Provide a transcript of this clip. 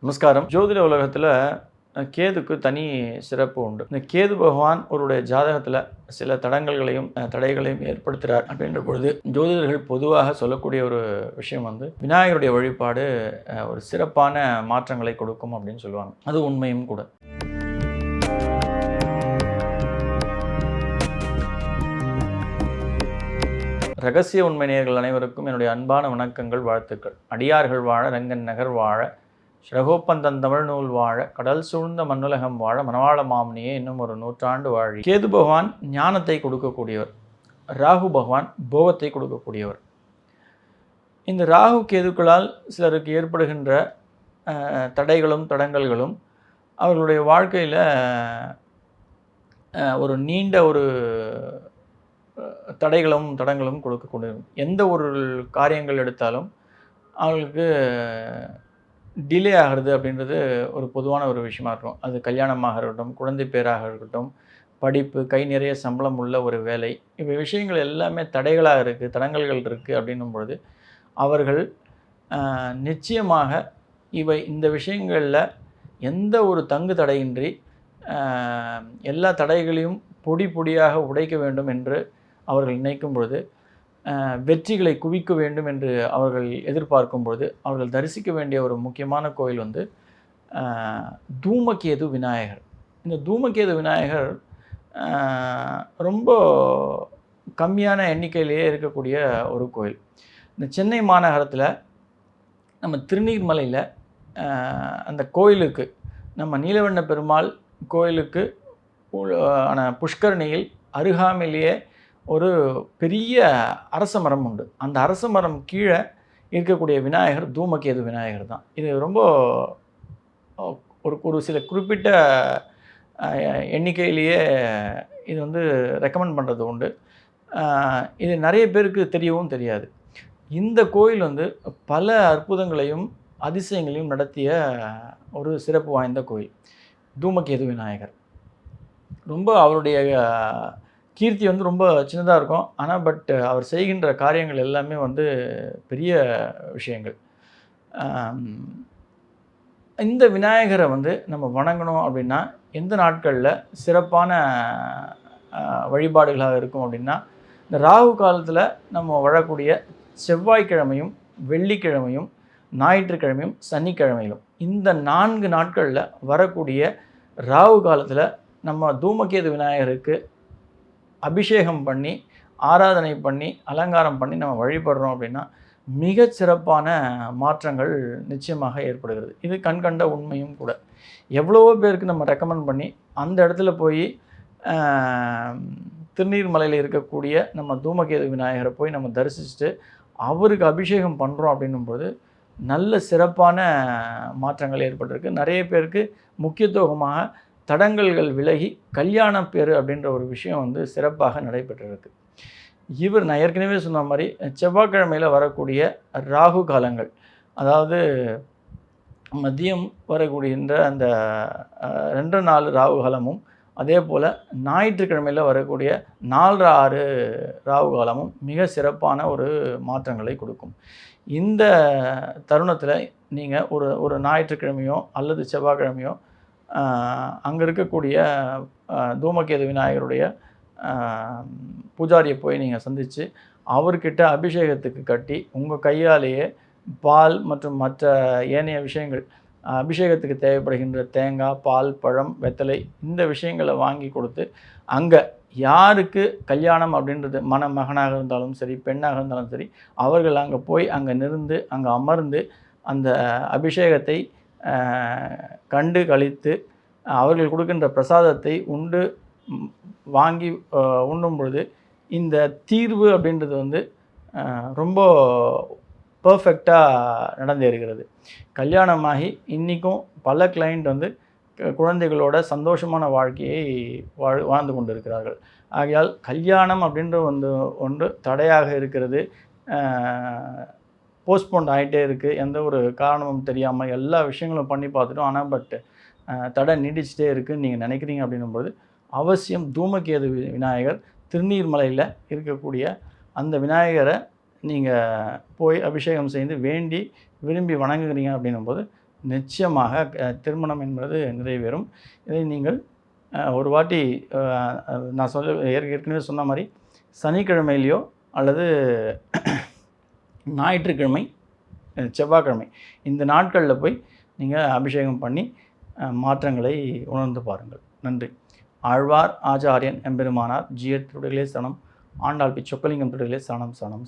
நமஸ்காரம். ஜோதிட உலகத்தில் கேதுக்கு தனி சிறப்பு உண்டு. இந்த கேது பகவான் அவருடைய ஜாதகத்தில் சில தடங்கல்களையும் தடைகளையும் ஏற்படுத்துகிறார் அப்படின்ற பொழுது ஜோதிடர்கள் பொதுவாக சொல்லக்கூடிய ஒரு விஷயம் விநாயகருடைய வழிபாடு ஒரு சிறப்பான மாற்றங்களை கொடுக்கும் அப்படின்னு சொல்லுவாங்க. அது உண்மையும் கூட. ரகசிய உண்மை நேயர்கள் அனைவருக்கும் என்னுடைய அன்பான வணக்கங்கள், வாழ்த்துக்கள். அடியார்கள் வாழ, ரங்கன் நகர் வாழ, ஸ்ரகோப்பந்தன் தமிழ் நூல் வாழ, கடல் சூழ்ந்த மண்ணுலகம் வாழ, மணவாள மாமுனியே இன்னும் ஒரு நூற்றாண்டு வாழி. கேது பகவான் ஞானத்தை கொடுக்கக்கூடியவர், ராகு பகவான் போகத்தை கொடுக்கக்கூடியவர். இந்த ராகு கேதுக்களால் சிலருக்கு ஏற்படுகின்ற தடைகளும் தடங்கல்களும் அவர்களுடைய வாழ்க்கையில் ஒரு நீண்ட ஒரு தடங்களும் கொடுக்கக்கூடிய எந்த ஒரு காரியங்கள் எடுத்தாலும் அவங்களுக்கு டிலே ஆகிறது அப்படின்றது ஒரு பொதுவான ஒரு விஷயமா இருக்கும். அது கல்யாணமாக இருக்கட்டும், குழந்தை பேராக இருக்கட்டும், படிப்பு, கை நிறைய சம்பளம் உள்ள ஒரு வேலை, இவை விஷயங்கள் எல்லாமே தடைகளாக இருக்குது, தடங்கல்கள் இருக்குது அப்படின்னும் பொழுது அவர்கள் நிச்சயமாக இந்த விஷயங்களில் எந்த ஒரு தங்கு தடையின்றி எல்லா தடைகளையும் பொடி பொடியாக உடைக்க வேண்டும் என்று அவர்கள் நினைக்கும் பொழுது, வெற்றிகளை குவிக்க வேண்டும் என்று அவர்கள் எதிர்பார்க்கும் பொழுது அவர்கள் தரிசிக்க வேண்டிய ஒரு முக்கியமான கோயில் தூமகேது விநாயகர். இந்த தூமகேது விநாயகர் ரொம்ப கம்மியான எண்ணிக்கையிலேயே இருக்கக்கூடிய ஒரு கோயில். இந்த சென்னை மாநகரத்தில் நம்ம திருநீர்மலையில் அந்த கோயிலுக்கு, நம்ம நீலவண்ண பெருமாள் கோயிலுக்கு புஷ்கரணியில் அருகாமையிலேயே ஒரு பெரிய அரச மரம் உண்டு. அந்த அரச மரம் கீழே இருக்கக்கூடிய விநாயகர் தூமகேது விநாயகர் தான். இது ரொம்ப ஒரு சில குறிப்பிட்ட எண்ணிக்கையிலேயே இது ரெக்கமெண்ட் பண்ணுறது உண்டு. இது நிறைய பேருக்கு தெரியவும் தெரியாது. இந்த கோயில் பல அற்புதங்களையும் அதிசயங்களையும் நடத்திய ஒரு சிறப்பு வாய்ந்த கோயில் தூமகேது விநாயகர். ரொம்ப அவருடைய கீர்த்தி ரொம்ப சின்னதாக இருக்கும். ஆனால் அவர் செய்கின்ற காரியங்கள் எல்லாமே பெரிய விஷயங்கள். இந்த விநாயகரை நம்ம வணங்கணும் அப்படின்னா எந்த நாட்களில் சிறப்பான வழிபாடுகளாக இருக்கும் அப்படின்னா, இந்த ராகு காலத்தில் நம்ம வாழக்கூடிய செவ்வாய்க்கிழமையும், வெள்ளிக்கிழமையும், ஞாயிற்றுக்கிழமையும், சனிக்கிழமையிலும், இந்த 4 நாட்களில் வரக்கூடிய ராகு காலத்தில் நம்ம தூமகேது விநாயகருக்கு அபிஷேகம் பண்ணி, ஆராதனை பண்ணி, அலங்காரம் பண்ணி நம்ம வழிபடுறோம் அப்படின்னா மிகச் சிறப்பான மாற்றங்கள் நிச்சயமாக ஏற்படுகிறது. இது கண்கண்ட உண்மையும் கூட. எவ்வளவோ பேருக்கு நம்ம ரெக்கமெண்ட் பண்ணி அந்த இடத்துல போய் திருநீர்மலையில் இருக்கக்கூடிய நம்ம தூமகேது விநாயகரை போய் நம்ம தரிசிச்சுட்டு அவருக்கு அபிஷேகம் பண்ணுறோம் அப்படின்னும்போது நல்ல சிறப்பான மாற்றங்கள் ஏற்பட்டிருக்கு. நிறைய பேருக்கு முக்கியத்துவமாக தடங்கல்கள் விலகி கல்யாண பேர் அப்படின்ற ஒரு விஷயம் சிறப்பாக நடைபெற்றிருக்கு. நான் ஏற்கனவே சொன்ன மாதிரி செவ்வாய்க்கிழமையில் வரக்கூடிய ராகு காலங்கள், அதாவது மதியம் வரக்கூடின்ற அந்த 2-4 ராகு காலமும், அதே போல் ஞாயிற்றுக்கிழமையில் வரக்கூடிய 4-6 ராகு காலமும் மிக சிறப்பான ஒரு மாற்றங்களை கொடுக்கும். இந்த தருணத்தில் நீங்கள் ஒரு ஞாயிற்றுக்கிழமையோ அல்லது செவ்வாய்க்கிழமையோ அங்கே இருக்கக்கூடிய தூமகேது விநாயகருடைய பூஜாரியை போய் நீங்கள் சந்தித்து அவர்கிட்ட அபிஷேகத்துக்கு கட்டி உங்கள் கையாலேயே பால் மற்றும் மற்ற ஏனைய விஷயங்கள், அபிஷேகத்துக்கு தேவைப்படுகின்ற தேங்காய், பால், பழம், வெத்தலை, இந்த விஷயங்களை வாங்கி கொடுத்து அங்கே யாருக்கு கல்யாணம் அப்படின்றது, மகனாக இருந்தாலும் சரி, பெண்ணாக இருந்தாலும் சரி, அவர்கள் அங்கே போய் அங்கே அங்கே அமர்ந்து அந்த அபிஷேகத்தை கண்டு கழித்து அவர்கள் கொடுக்கின்ற பிரசாதத்தை வாங்கி உண்ணும் பொழுது இந்த தீர்வு அப்படின்றது ரொம்ப பர்ஃபெக்டாக நடந்தேறுகிறது. கல்யாணமாகி இன்றைக்கும் பல கிளைண்ட் குழந்தைகளோட சந்தோஷமான வாழ்க்கையை வாழ்ந்து கொண்டு இருக்கிறார்கள். ஆகையால் கல்யாணம் அப்படின்ற ஒன்று தடையாக இருக்கிறது, போஸ்ட்போன் ஆகிட்டே இருக்குது. எந்த ஒரு காரணமும் தெரியாமல் எல்லா விஷயங்களும் பண்ணி பார்த்துட்டோம், ஆனால் தடை நீடிச்சிட்டே இருக்குதுன்னு நீங்கள் நினைக்கிறீங்க அப்படின்னும்போது அவசியம் தூமகேது விநாயகர் திருநீர்மலையில் இருக்கக்கூடிய அந்த விநாயகரை நீங்கள் போய் அபிஷேகம் செய்து வேண்டி விரும்பி வணங்குகிறீங்க அப்படின்னும்போது நிச்சயமாக திருமணம் என்பது நிறைவேறும். இதை நீங்கள் ஒரு வாட்டி நான் ஏற்கனவே சொன்ன மாதிரி சனிக்கிழமையிலையோ அல்லது ஞாயிற்றுக்கிழமை, செவ்வாய்க்கிழமை இந்த நாட்களில் போய் நீங்கள் அபிஷேகம் பண்ணி மாற்றங்களை உணர்ந்து பாருங்கள். நன்றி. ஆழ்வார் ஆச்சாரியன் எம்பெருமானார் ஜியர் திருடர்களே சரணம். ஆண்டாள் பி சொக்கலிங்கம் திருடர்களே சரணம் சரணம்.